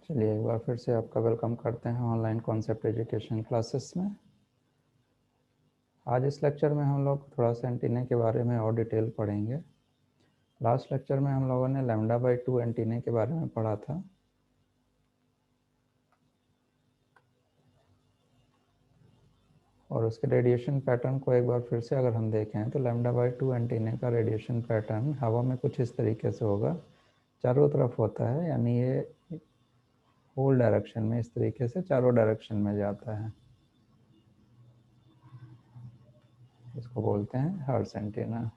चलिए एक बार फिर से आपका वेलकम करते हैं ऑनलाइन कॉन्सेप्ट एजुकेशन क्लासेस में। आज इस लेक्चर में हम लोग थोड़ा सा एंटीने के बारे में और डिटेल पढ़ेंगे। लास्ट लेक्चर में हम लोगों ने λ/2 एंटीने के बारे में पढ़ा था। और उसके रेडिएशन पैटर्न को एक बार फिर से अगर हम देखें तो λ/2 एंटीने का रेडिएशन पैटर्न हवा में कुछ इस तरीके से होगा, चारों तरफ होता है, यानी ये होल डायरेक्शन में इस तरीके से चारों डायरेक्शन में जाता है। इसको बोलते हैं हर्ट्ज एंटीना।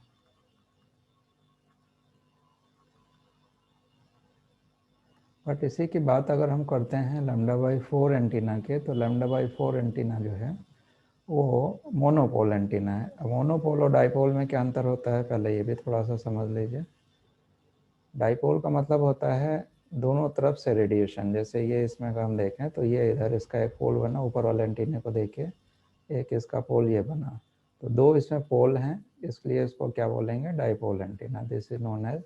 बट इसी की बात अगर हम करते हैं λ/4 एंटीना के, तो λ/4 एंटीना जो है वो मोनोपोल एंटीना है। अब मोनोपोल और डाइपोल में क्या अंतर होता है, पहले ये भी थोड़ा सा समझ लीजिए। डाइपोल का मतलब होता है दोनों तरफ से रेडिएशन। जैसे ये इसमें अगर हम देखें तो ये इधर इसका एक पोल बना, ऊपर वाले एंटीने को देखिए, एक इसका पोल ये बना, तो दो इसमें पोल हैं, इसलिए इसको क्या बोलेंगे, dipole antenna. This is known as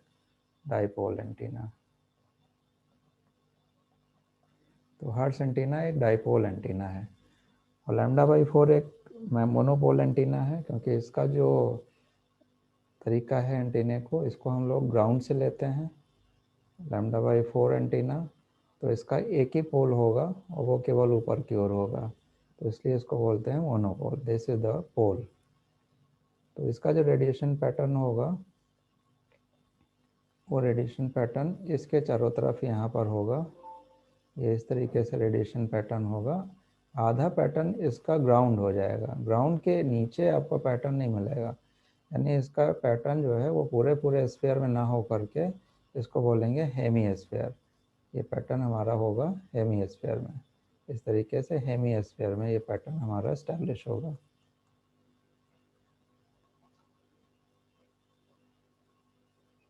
dipole antenna. तो हर्ट्ज एंटीना एक डाइपोल एंटीना है और λ/4 एक मोनोपोल एंटीना है, क्योंकि इसका जो तरीका है एंटीने को, इसको हम लोग ग्राउंड से लेते हैं। λ/4 एंटीना तो इसका एक ही पोल होगा और वो केवल ऊपर की ओर होगा, तो इसलिए इसको बोलते हैं मोनोपोल। दिस इज द पोल। तो इसका जो रेडिएशन पैटर्न होगा वो रेडिएशन पैटर्न इसके चारों तरफ यहाँ पर होगा। ये इस तरीके से रेडिएशन पैटर्न होगा। आधा पैटर्न इसका ग्राउंड हो जाएगा, ग्राउंड के नीचे आपको पैटर्न नहीं मिलेगा, यानी इसका पैटर्न जो है वो पूरे पूरे स्फीयर में ना हो करके इसको बोलेंगे हेमी स्फीयर। ये पैटर्न हमारा होगा हेमी स्फीयर में। इस तरीके से हेमी स्फीयर में ये पैटर्न हमारा एस्टैब्लिश होगा।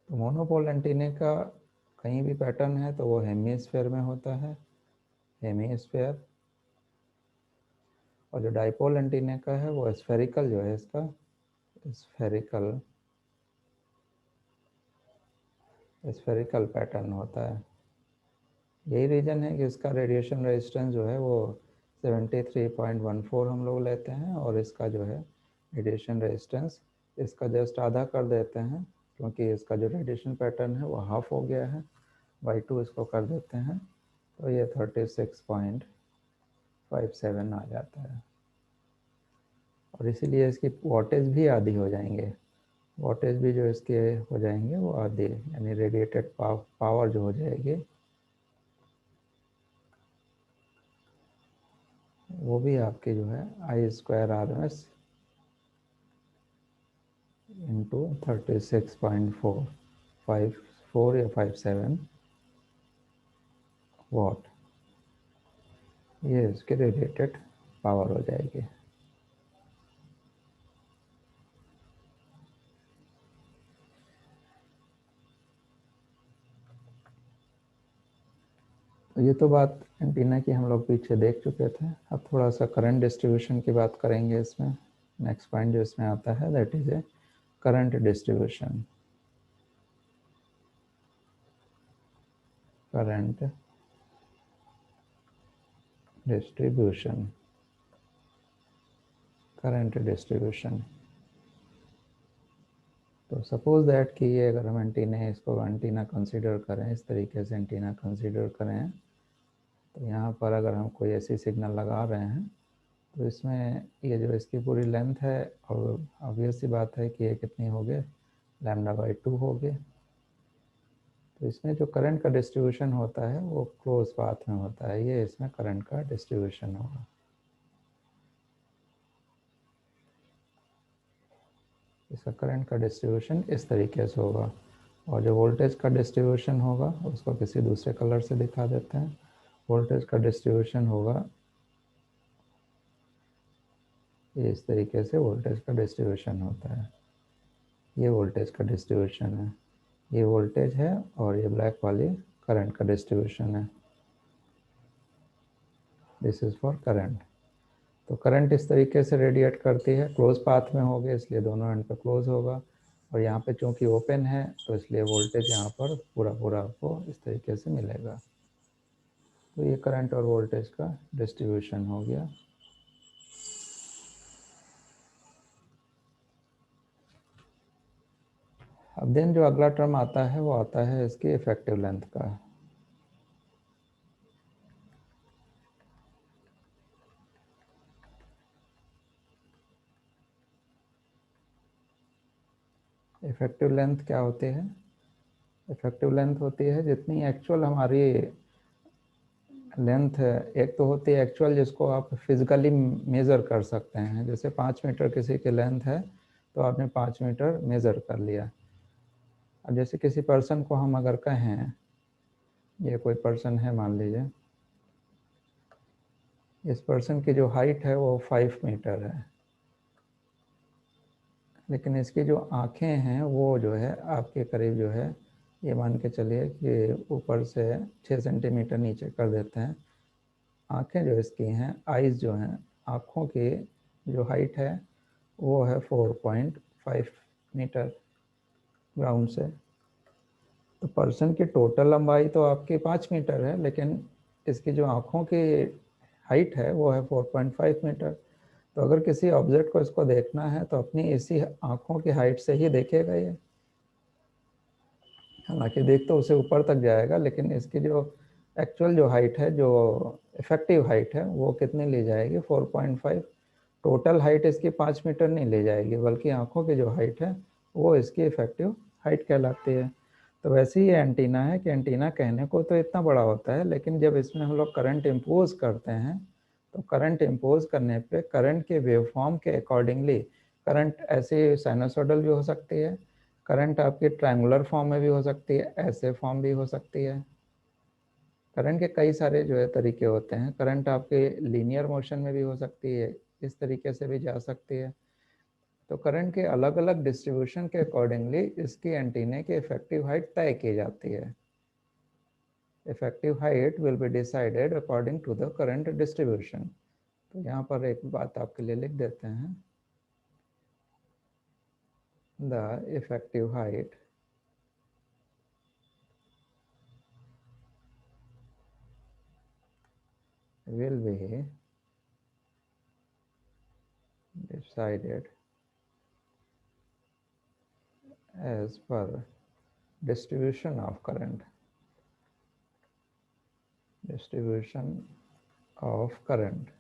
तो मोनोपोल एंटीने का कहीं भी पैटर्न है तो वो हेमी स्फीयर में होता है, हेमी स्फीयर। और जो डाइपोल एंटीने का है वो स्फेरिकल जो है इसका, स्फेरिकल स्फेरिकल पैटर्न होता है। यही रीज़न है कि इसका रेडिएशन रेजिस्टेंस जो है वो 73.14 हम लोग लेते हैं, और इसका जो है रेडिएशन रेजिस्टेंस इसका जस्ट आधा कर देते हैं, क्योंकि इसका जो रेडिएशन पैटर्न है वो हाफ हो गया है। by2 इसको कर देते हैं तो ये 36.57 आ जाता है। और इसीलिए इसकी वॉटेज भी आधी हो जाएंगे, वॉटेज भी जो इसके हो जाएंगे वो आधी, यानी रेडिएटेड पावर जो हो जाएगी वो भी आपकी जो है I²RMS इंटू 36.454 या 57 वॉट, ये इसके रेडिएटेड पावर हो जाएगी। तो ये तो बात एंटीना की हम लोग पीछे देख चुके थे। अब थोड़ा सा करंट डिस्ट्रीब्यूशन की बात करेंगे इसमें। नेक्स्ट पॉइंट जो इसमें आता है that is a current distribution. Current distribution, current distribution. तो सपोज दैट कि ये अगर हम एंटीना, इसको एंटीना कंसीडर करें, इस तरीके से एंटीना कंसीडर करें, तो यहाँ पर अगर हम कोई ऐसी सिग्नल लगा रहे हैं तो इसमें ये जो इसकी पूरी लेंथ है, और ऑब्वियस सी बात है कि ये कितनी होगी, λ/2 होगी। तो इसमें जो करंट का डिस्ट्रीब्यूशन होता है वो क्लोज पाथ में होता है, ये इसमें करंट का डिस्ट्रीब्यूशन होगा। इसका करंट का डिस्ट्रीब्यूशन इस तरीके से होगा। और जो वोल्टेज का डिस्ट्रीब्यूशन होगा उसको किसी दूसरे कलर से दिखा देते हैं। वोल्टेज का डिस्ट्रीब्यूशन होगा ये इस तरीके से, वोल्टेज का डिस्ट्रीब्यूशन होता है। ये वोल्टेज का डिस्ट्रीब्यूशन है, ये वोल्टेज है, और ये ब्लैक वाली करंट का डिस्ट्रीब्यूशन है। This is for current. तो करंट इस तरीके से रेडिएट करती है, क्लोज पाथ में होगी इसलिए दोनों एंड पे क्लोज होगा, और यहाँ पे चूंकि ओपन है तो इसलिए वोल्टेज यहाँ पर पूरा पूरा आपको इस तरीके से मिलेगा। तो ये करंट और वोल्टेज का डिस्ट्रीब्यूशन हो गया। अब देन जो अगला टर्म आता है वो आता है इसकी इफेक्टिव लेंथ का। इफेक्टिव लेंथ क्या होती है? इफेक्टिव लेंथ होती है जितनी एक्चुअल हमारी लेंथ है। एक तो होती है एक्चुअल जिसको आप फिजिकली मेज़र कर सकते हैं, जैसे 5 मीटर किसी की लेंथ है तो आपने 5 मीटर मेज़र कर लिया। अब जैसे किसी पर्सन को हम अगर कहें, ये कोई पर्सन है मान लीजिए, इस पर्सन की जो हाइट है वो 5 मीटर है, लेकिन इसकी जो आँखें हैं वो जो है आपके करीब जो है, ये मान के चलिए कि ऊपर से 6 सेंटीमीटर नीचे कर देते हैं। आँखें जो इसकी हैं, आइज़ जो हैं, आँखों की जो हाइट है वो है 4.5 मीटर ग्राउंड से। तो पर्सन की टोटल लंबाई तो आपकी 5 मीटर है, लेकिन इसकी जो आँखों की हाइट है वो है 4.5 मीटर। तो अगर किसी ऑब्जेक्ट को इसको देखना है तो अपनी इसी आँखों की हाइट से ही देखेगा ये। हालांकि देख तो उसे ऊपर तक जाएगा, लेकिन इसकी जो एक्चुअल जो हाइट है, जो इफेक्टिव हाइट है, वो कितनी ली जाएगी? 4.5। टोटल हाइट इसकी 5 मीटर नहीं ले जाएगी, बल्कि आँखों की जो हाइट है वो इसकी इफेक्टिव हाइट कहलाती है। तो वैसे ही एंटीना है कि एंटीना कहने को तो इतना बड़ा होता है, लेकिन जब इसमें हम लोग करंट इम्पोज करते हैं तो करंट इम्पोज करने पे करंट के वेवफॉर्म के अकॉर्डिंगली करंट ऐसे साइनोसॉइडल भी हो सकती है, करंट आपकी ट्रायंगुलर फॉर्म में भी हो सकती है, ऐसे फॉर्म भी हो सकती है। करंट के कई सारे जो है तरीके होते हैं। करंट आपके लीनियर मोशन में भी हो सकती है, इस तरीके से भी जा सकती है। तो करंट के अलग अलग डिस्ट्रीब्यूशन के अकॉर्डिंगली इसकी एंटीने की इफेक्टिव हाइट तय की जाती है। Effective height will be decided according to the current distribution. तो यहाँ पर एक बात आपके लिए लिख देते हैं, the effective height will be decided as per distribution of current, distribution of current।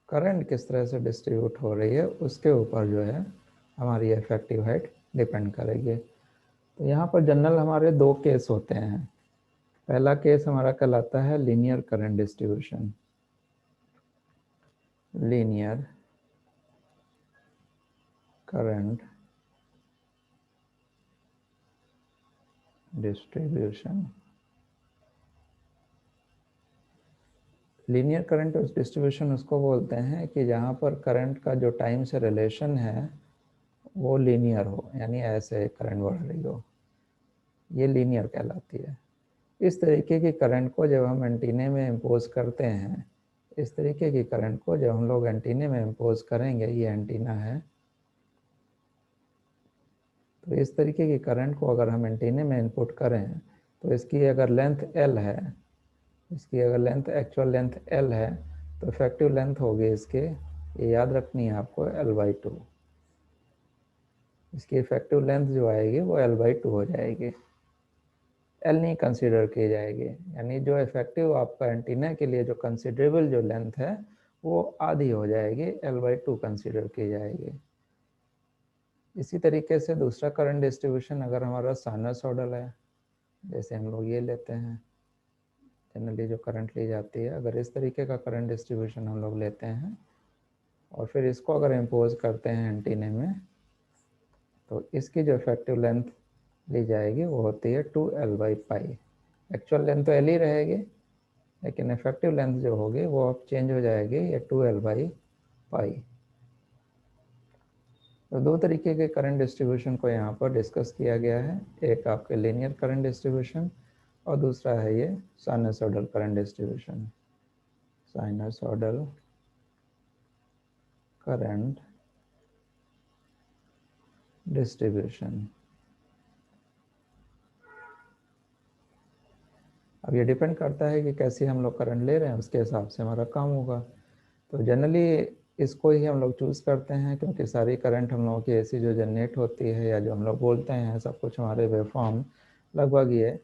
Current किस तरह से डिस्ट्रीब्यूट हो रही है उसके ऊपर जो है हमारी इफेक्टिव हाइट डिपेंड करेगी। तो यहाँ पर जनरल हमारे दो केस होते हैं। पहला केस हमारा कहलाता है linear current distribution. Linear current distribution. Linear current distribution उसको बोलते हैं कि जहाँ पर करंट का जो टाइम से रिलेशन है वो लीनियर हो, यानी ऐसे करंट बढ़ रही हो, ये लीनियर कहलाती है। इस तरीके की करंट को जब हम एंटीने में इम्पोज करते हैं, इस तरीके की करंट को जब हम लोग एंटीने में इम्पोज करेंगे, ये एंटीना है, तो इस तरीके की करंट को अगर हम एंटीने में इनपुट करें तो इसकी अगर लेंथ L है, इसकी अगर लेंथ एक्चुअल लेंथ L है, तो इफेक्टिव लेंथ होगी इसके, ये याद रखनी है आपको, L/2। इसकी इफेक्टिव लेंथ जो आएगी वो L/2 हो जाएगी, L नहीं कंसीडर की जाएगी। यानी जो इफेक्टिव आपका एंटीना के लिए जो कंसिडरेबल जो लेंथ है वो आधी हो जाएगी, L/2 कंसीडर की जाएगी। इसी तरीके से दूसरा करंट डिस्ट्रीब्यूशन अगर हमारा साइनसॉइडल है, जैसे हम लोग ये लेते हैं, जनरली जो करंट ली जाती है, अगर इस तरीके का करंट डिस्ट्रीब्यूशन हम लोग लेते हैं और फिर इसको अगर इम्पोज करते हैं एंटीने में, तो इसकी जो इफेक्टिव लेंथ ली जाएगी वो होती है 2L/पाई। एक्चुअल लेंथ तो L ही रहेगी, लेकिन इफेक्टिव लेंथ जो होगी वो अब चेंज हो जाएगी, ये 2L/पाई। तो दो तरीके के करंट डिस्ट्रीब्यूशन को यहाँ पर डिस्कस किया गया है, एक आपके लीनियर करंट डिस्ट्रीब्यूशन और दूसरा है ये sinusoidal current distribution. Sinusoidal current distribution. अब ये डिपेंड करता है कि कैसे हम लोग करंट ले रहे हैं, उसके हिसाब से हमारा काम होगा। तो जनरली इसको ही हम लोग चूज़ करते हैं, क्योंकि सारी करंट हम लोगों की ऐसी जो जनरेट होती है या जो हम लोग बोलते हैं सब कुछ हमारे वेव फॉर्म लगभग ये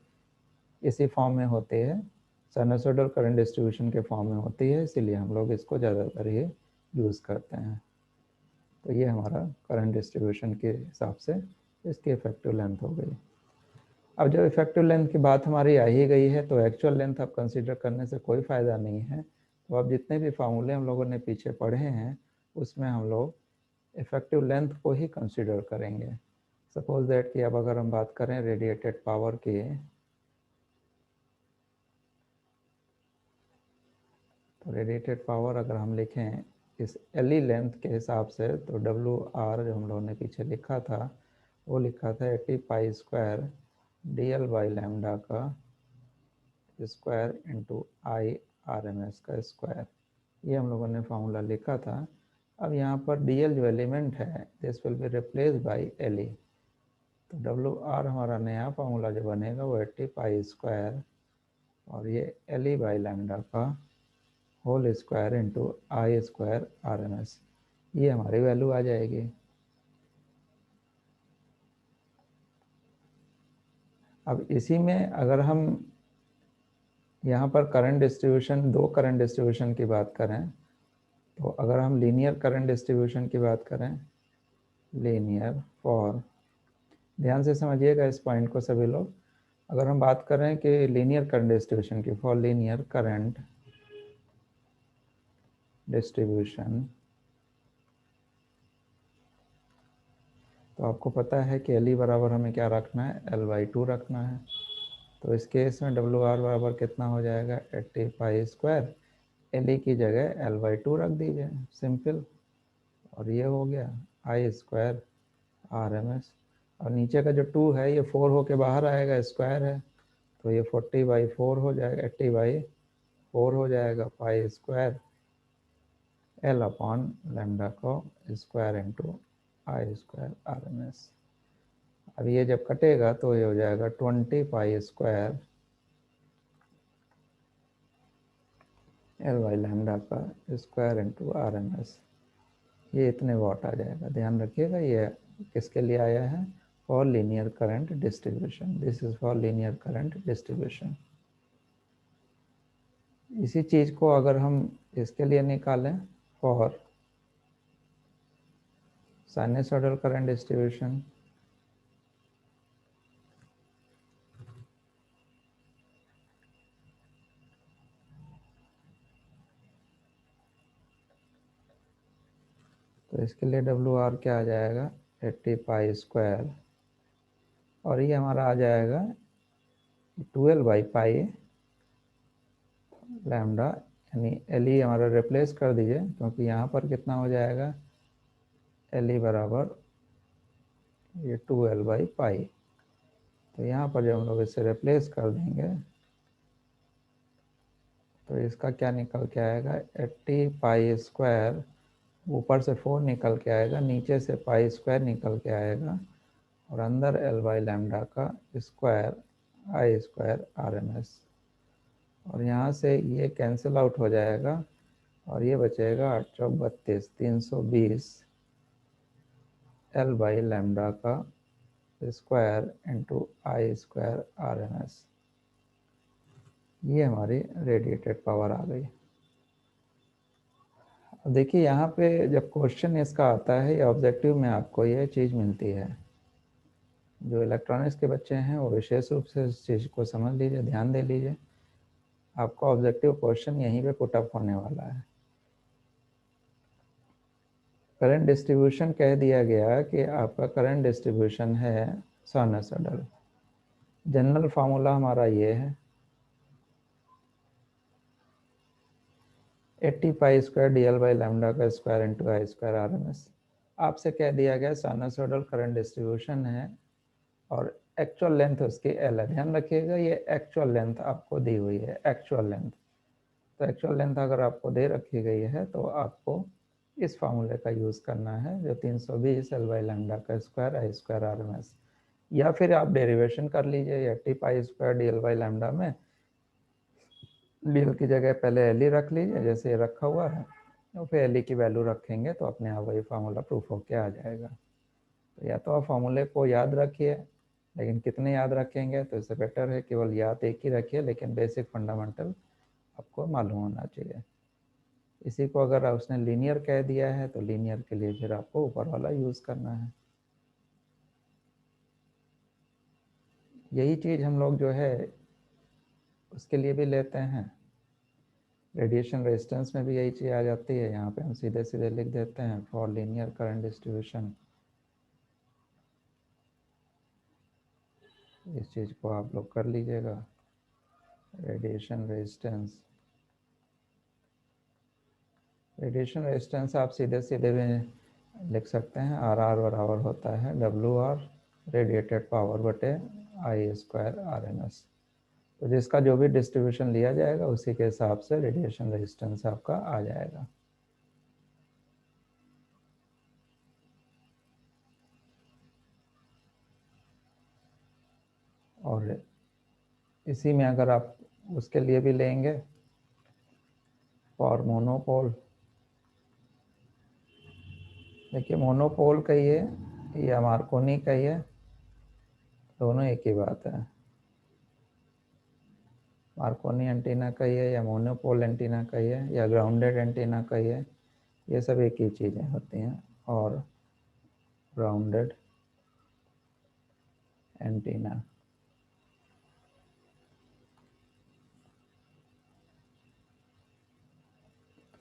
इसी फॉर्म में होती है, साइनसोइडल करंट डिस्ट्रीब्यूशन के फॉर्म में होती है, इसीलिए हम लोग इसको ज़्यादातर ये यूज़ करते हैं। तो ये हमारा करंट डिस्ट्रीब्यूशन के हिसाब से इसकी इफेक्टिव लेंथ हो गई। अब जब इफेक्टिव लेंथ की बात हमारी आ ही गई है तो एक्चुअल लेंथ अब कंसीडर करने से कोई फ़ायदा नहीं है। तो अब जितने भी फार्मूले हम लोगों ने पीछे पढ़े हैं उसमें हम लोग इफेक्टिव लेंथ को ही कंसीडर करेंगे। सपोज दैट कि अब अगर हम बात करें रेडिएटेड पावर की, तो रेडिएटेड पावर अगर हम लिखें इस एल लेंथ के हिसाब से, तो डब्ल्यू आर जो हम लोगों ने पीछे लिखा था वो लिखा था 80 pi square D L by lambda का square into I R M S का स्क्वायर। ये हम लोगों ने फार्मूला लिखा था। अब यहाँ पर डी एल जो एलिमेंट है this will be replace by L E. तो डब्ल्यू आर हमारा नया फार्मूला जो बनेगा वो 80 पाई स्क्वायर और ये एल ई बाई लैम्डा का whole square into I square R M S, ये हमारी वैल्यू आ जाएगी। अब इसी में अगर हम यहाँ पर करंट डिस्ट्रीब्यूशन, दो करंट डिस्ट्रीब्यूशन की बात करें, तो अगर हम लीनियर करंट डिस्ट्रीब्यूशन की बात करें, लीनियर फॉर, ध्यान से समझिएगा इस पॉइंट को सभी लोग, अगर हम बात करें कि लीनियर करंट डिस्ट्रीब्यूशन की, फॉर लीनियर करंट डिस्ट्रीब्यूशन, तो आपको पता है कि एल ई बराबर हमें क्या रखना है, एल बाई 2 रखना है। तो इस केस में डब्ल्यू आर बराबर कितना हो जाएगा, 80 पाई स्क्वायर, एल ई की जगह एल बाई 2 रख दीजिए, सिंपल, और ये हो गया आई स्क्वायर आर एम एस। और नीचे का जो 2 है ये 4 होके बाहर आएगा, स्क्वायर है, तो ये 40/4 हो जाएगा, 80/4 हो जाएगा, pi square L upon lambda को square into I square R M S. अब ये जब कटेगा तो ये हो जाएगा 20 pi square L by lambda का square into R M S, ये इतने वाट आ जाएगा। ध्यान रखिएगा ये किसके लिए आया है, for linear current distribution, this is for linear current distribution. इसी चीज़ को अगर हम इसके लिए निकालें, फॉर साइनसॉइडल करंट डिस्ट्रीब्यूशन, तो इसके लिए डब्ल्यू आर क्या आ जाएगा, 80 पाई स्क्वायर, और ये हमारा आ जाएगा 12/पाई लैम्डा, यानी एल ई हमारा रिप्लेस कर दीजिए, क्योंकि यहाँ पर कितना हो जाएगा, एल ई बराबर ये 12/पाई। तो यहाँ पर जब हम लोग इसे रिप्लेस कर देंगे तो इसका क्या निकल के आएगा, 80 पाई स्क्वायर, ऊपर से 4 निकल के आएगा, नीचे से पाई स्क्वायर निकल के आएगा, और अंदर एल बाई लैम्डा का स्क्वायर आई स्क्वायर आर एम एस, और यहाँ से ये कैंसिल आउट हो जाएगा और ये बचेगा 8 चौक 32, 320 एल बाई लैम्डा का square into I square R M S. ये हमारी रेडिएटेड पावर आ गई। अब देखिए यहाँ पे जब क्वेश्चन इसका आता है या ऑब्जेक्टिव में आपको ये चीज़ मिलती है, जो इलेक्ट्रॉनिक्स के बच्चे हैं वो विशेष रूप से इस चीज़ को समझ लीजिए, ध्यान दे लीजिए, आपका ऑब्जेक्टिव क्वेश्चन यहीं पे पुट अप होने वाला है। करंट डिस्ट्रीब्यूशन कह दिया गया कि आपका करंट डिस्ट्रीब्यूशन है साइनसॉइडल। जनरल फार्मूला हमारा ये है 80 pi square D L by lambda का square into I square R M S. आपसे कह दिया गया साइनसॉइडल करंट डिस्ट्रीब्यूशन है और एक्चुअल लेंथ उसकी एल है। ध्यान रखिएगा ये एक्चुअल लेंथ आपको दी हुई है, एक्चुअल लेंथ। तो एक्चुअल लेंथ अगर आपको दे रखी गई है तो आपको इस फार्मूले का यूज़ करना है, जो 320 एल बाई लैम्डा का स्क्वायर आई स्क्वायर आर एम एस, या फिर आप डेरिवेशन कर लीजिए 80 pi square D L by lambda में, डी की जगह पहले एल रख लीजिए, जैसे ये रखा हुआ है, और फिर एल की वैल्यू रखेंगे तो अपने आप वही फार्मूला प्रूफ होके आ जाएगा। तो या तो आप फार्मूले को याद रखिए, लेकिन कितने याद रखेंगे, तो इससे बेटर है केवल याद एक ही रखिए, लेकिन बेसिक फंडामेंटल आपको मालूम होना चाहिए। इसी को अगर उसने लीनियर कह दिया है तो लीनियर के लिए फिर आपको ऊपर वाला यूज़ करना है। यही चीज़ हम लोग जो है उसके लिए भी लेते हैं, रेडिएशन रेजिस्टेंस में भी यही चीज़ आ जाती है। यहाँ पे हम सीधे सीधे लिख देते हैं फॉर लीनियर करंट डिस्ट्रीब्यूशन। इस चीज़ को आप लोग कर लीजिएगा, रेडिएशन रेजिस्टेंस। रेडिएशन रेजिस्टेंस आप सीधे सीधे भी लिख सकते हैं, आर आर बराबर होता है डब्ल्यू आर रेडिएटेड पावर बटे आई स्क्वायर आर एन एस। तो जिसका जो भी डिस्ट्रीब्यूशन लिया जाएगा उसी के हिसाब से रेडिएशन रेजिस्टेंस आपका आ जाएगा। और इसी में अगर आप उसके लिए भी लेंगे फॉर मोनोपोल, देखिए मोनोपोल कहिए या मार्कोनी कहिए, दोनों एक ही बात है। मार्कोनी एंटीना कहिए या मोनोपोल एंटीना कहिए या ग्राउंडेड एंटीना कहिए, ये सब एक ही चीज़ें होती हैं। और ग्राउंडेड एंटीना,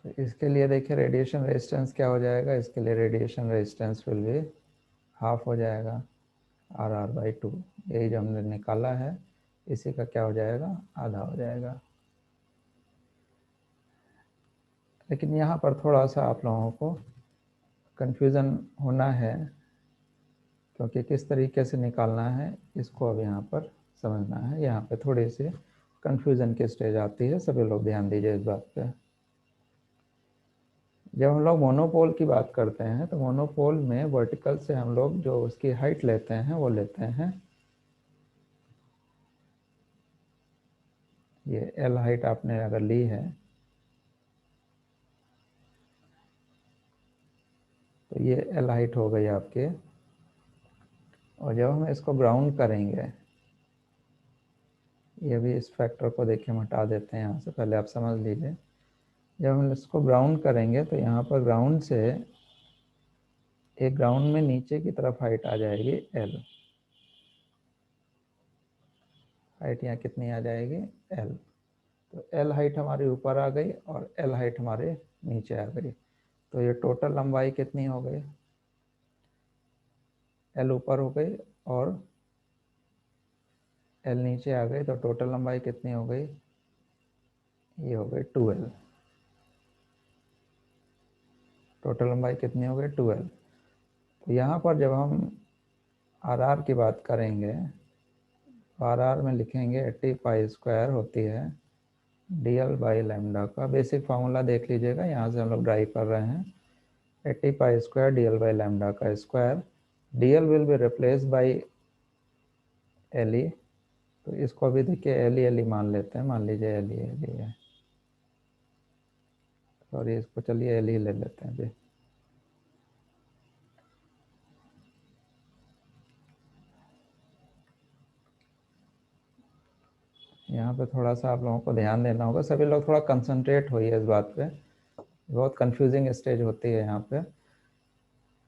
तो इसके लिए देखिए रेडिएशन रेजिस्टेंस क्या हो जाएगा, इसके लिए रेडिएशन रेजिस्टेंस विल भी हाफ हो जाएगा आर आर बाई टू। यही जो हमने निकाला है इसी का क्या हो जाएगा, आधा हो जाएगा। लेकिन यहाँ पर थोड़ा सा आप लोगों को कन्फ्यूज़न होना है, क्योंकि किस तरीके से निकालना है इसको अब यहाँ पर समझना है। यहाँ पे थोड़ी सी कन्फ्यूज़न की स्टेज आती है, सभी लोग ध्यान दीजिए इस बात पे। जब हम लोग मोनोपोल की बात करते हैं तो मोनोपोल में वर्टिकल से हम लोग जो उसकी हाइट लेते हैं वो लेते हैं, ये एल हाइट आपने अगर ली है तो ये एल हाइट हो गई आपके। और जब हम इसको ग्राउंड करेंगे, ये भी इस फैक्टर को देखिए हम हटा देते हैं यहाँ से, पहले आप समझ लीजिए। जब हम इसको ग्राउंड करेंगे तो यहाँ पर ग्राउंड से एक ग्राउंड में नीचे की तरफ हाइट आ जाएगी एल। हाइट यहाँ कितनी आ जाएगी, एल। तो एल हाइट हमारी ऊपर आ गई और एल हाइट हमारे नीचे आ गई। तो ये टोटल लंबाई कितनी हो गई, एल ऊपर हो गई और एल नीचे आ गई, तो टोटल लंबाई कितनी हो गई, ये हो गई 2L। टोटल लंबाई कितनी हो गई, 2L। तो यहाँ पर जब हम आर आर की बात करेंगे, आर आर में लिखेंगे 80 पाई स्क्वायर होती है डी एल बाई लैम्डा का। बेसिक फार्मूला देख लीजिएगा, यहाँ से हम लोग ड्राइव कर रहे हैं। 80 pi square D L by lambda का square, D L will be replace by L E. तो इसको अभी देखिए एल ई मान लेते हैं, मान लीजिए एल ई है, सॉरी इसको चलिए एल ई ले लेते हैं जी। यहाँ पे थोड़ा सा आप लोगों को ध्यान देना होगा, सभी लोग थोड़ा कंसंट्रेट होइए इस बात पे, बहुत कंफ्यूजिंग स्टेज होती है यहाँ पे।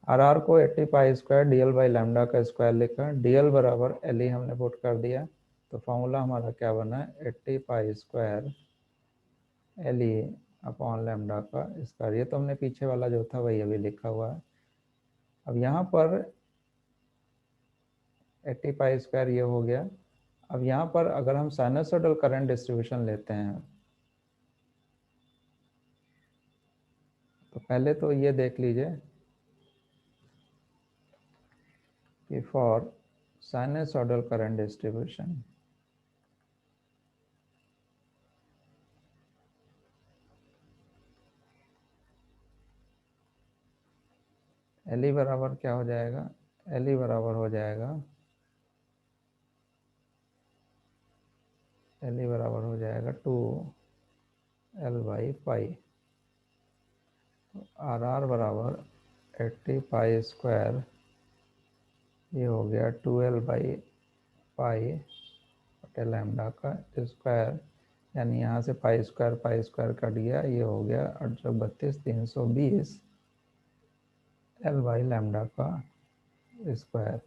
आर आर को 80 pi square D L by lambda का स्क्वायर लिखा, डी एल बराबर एल ई हमने पुट कर दिया। तो फॉर्मूला हमारा क्या बना है, 80 pi square L E upon lambda का स्क्वायर। ये तो हमने पीछे वाला जो था वही अभी लिखा हुआ है। अब यहाँ पर 80 पाई स्क्वायर ये हो गया। अब यहाँ पर अगर हम साइनसोइडल करंट डिस्ट्रीब्यूशन लेते हैं तो पहले तो ये देख लीजिए कि for sinusoidal current distribution L E बराबर क्या हो जाएगा, एल ई बराबर हो जाएगा, एल ई बराबर हो जाएगा 2 L by pi, R R बराबर 80 पाई स्क्वायर, ये हो गया 2L बाई पाई बटे लैम्डा का स्क्वायर, यानी यहाँ से पाई स्क्वायर कट गया, ये हो गया 832 एल बाई लैम्डा का स्क्वायर।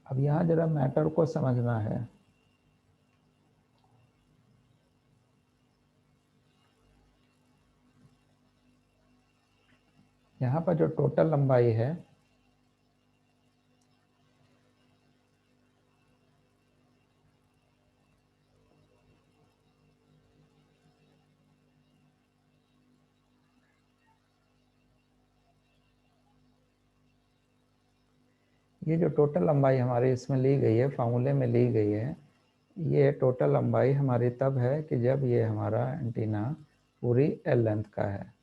अब यहाँ जरा मैटर को समझना है। यहाँ पर जो टोटल लंबाई है ये जो टोटल लंबाई हमारी इसमें ली गई है, फार्मूले में ली गई है, ये टोटल लंबाई हमारी तब है कि जब ये हमारा एंटीना पूरी एल लेंथ का है।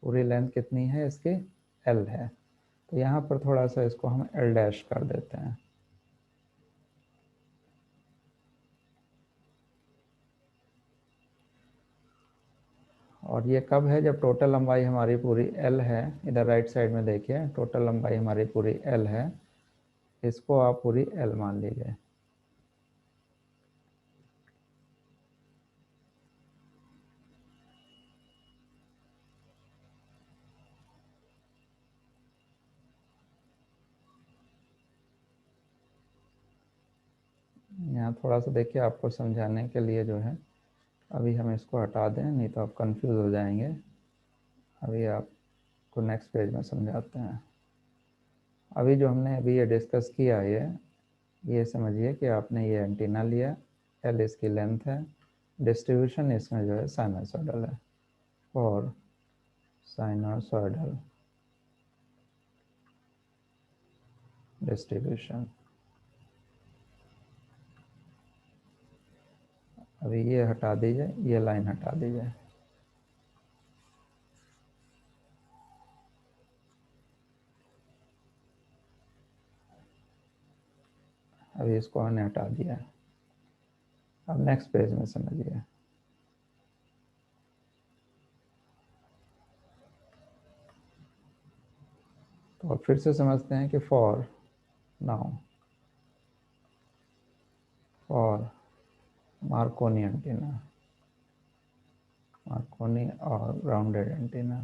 पूरी लेंथ कितनी है इसकी? एल है। तो यहाँ पर थोड़ा सा इसको हम एल डैश कर देते हैं। और ये कब है? जब टोटल लंबाई हमारी पूरी एल है। इधर राइट साइड में देखिए, टोटल लंबाई हमारी पूरी एल है, इसको आप पूरी एल मान लीजिए। यहाँ थोड़ा सा देखिए, आपको समझाने के लिए जो है, अभी हम इसको हटा दें, नहीं तो आप कंफ्यूज हो जाएंगे। अभी आपको नेक्स्ट पेज में समझाते हैं। अभी जो हमने अभी ये डिस्कस किया है, ये समझिए कि आपने ये एंटीना लिया, एल इसकी लेंथ है, डिस्ट्रीब्यूशन इसमें जो है साइनसॉइडल है, और साइनसॉइडल डिस्ट्रीब्यूशन। अभी ये हटा दीजिए, ये लाइन हटा दीजिए। अभी इसको हमने हटा दिया। अब नेक्स्ट पेज में समझिए। तो अब फिर से समझते हैं कि for now, for Markovnikov antenna, Markovnikov और राउंडेड एंटीना,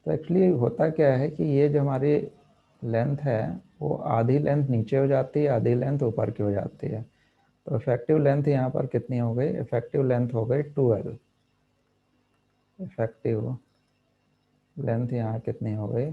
तो एक्चुअली होता क्या है कि ये जो हमारी लेंथ है, वो आधी लेंथ नीचे हो जाती है, आधी लेंथ ऊपर की हो जाती है। तो इफेक्टिव लेंथ यहाँ पर कितनी हो गई? इफेक्टिव लेंथ हो गई 2L। इफेक्टिव लेंथ यहाँ कितनी हो गई?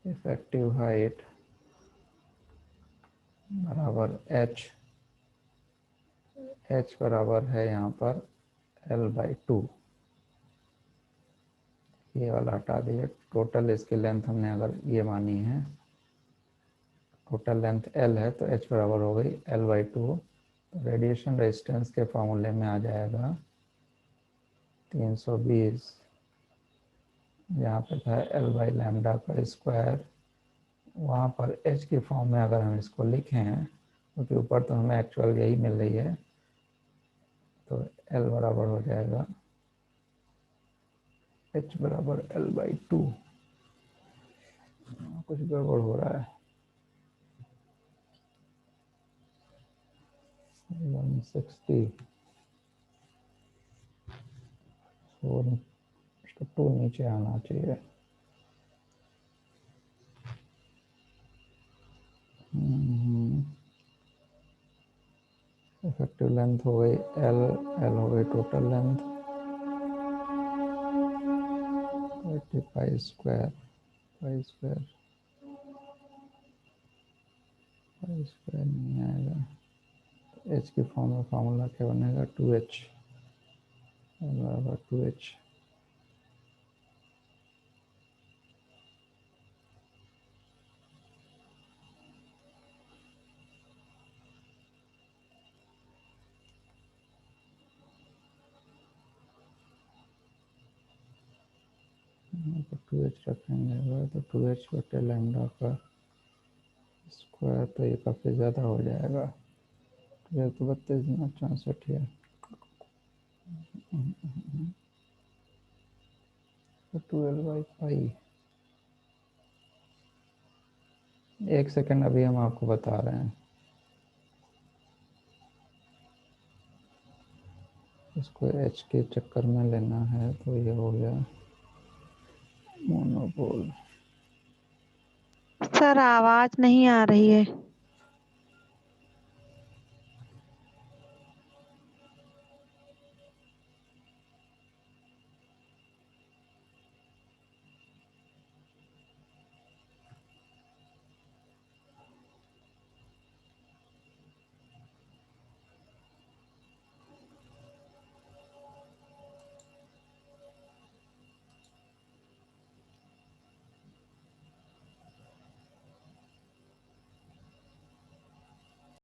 इफेक्टिव हाइट बराबर एच, एच बराबर है यहाँ पर L/2। ये वाला हटा दिए। टोटल इसकी लेंथ हमने अगर ये मानी है, टोटल लेंथ L है, तो H बराबर हो गई L/2। तो रेडिएशन रेजिस्टेंस के फॉर्मूले में आ जाएगा 320, यहाँ पे था L बाई लैम्डा का स्क्वायर, वहाँ पर H की फॉर्म में अगर हम इसको लिखें, क्योंकि ऊपर तो हमें एक्चुअल यही मिल रही है, तो L बराबर हो जाएगा, H बराबर L/2। कुछ गड़बड़ हो रहा है। 160, इसका 2 नीचे आना चाहिए। इफेक्टिव लेंथ हो गई एल, एल हो गई total length 30 pi square, pi square, pi square नहीं आएगा, एच की फॉर्म में फार्मूला क्या बनेगा 2h बराबर 2h। तो 2h रखेंगे तो 2h बटे लैम्डा का स्क्वायर, तो ये काफ़ी ज़्यादा हो जाएगा, ये तो 32×64 है, तो 12/पाई। एक सेकंड, अभी हम आपको बता रहे हैं। इसको एच के चक्कर में लेना है तो ये हो गया मोनोपोल। सर आवाज नहीं आ रही है।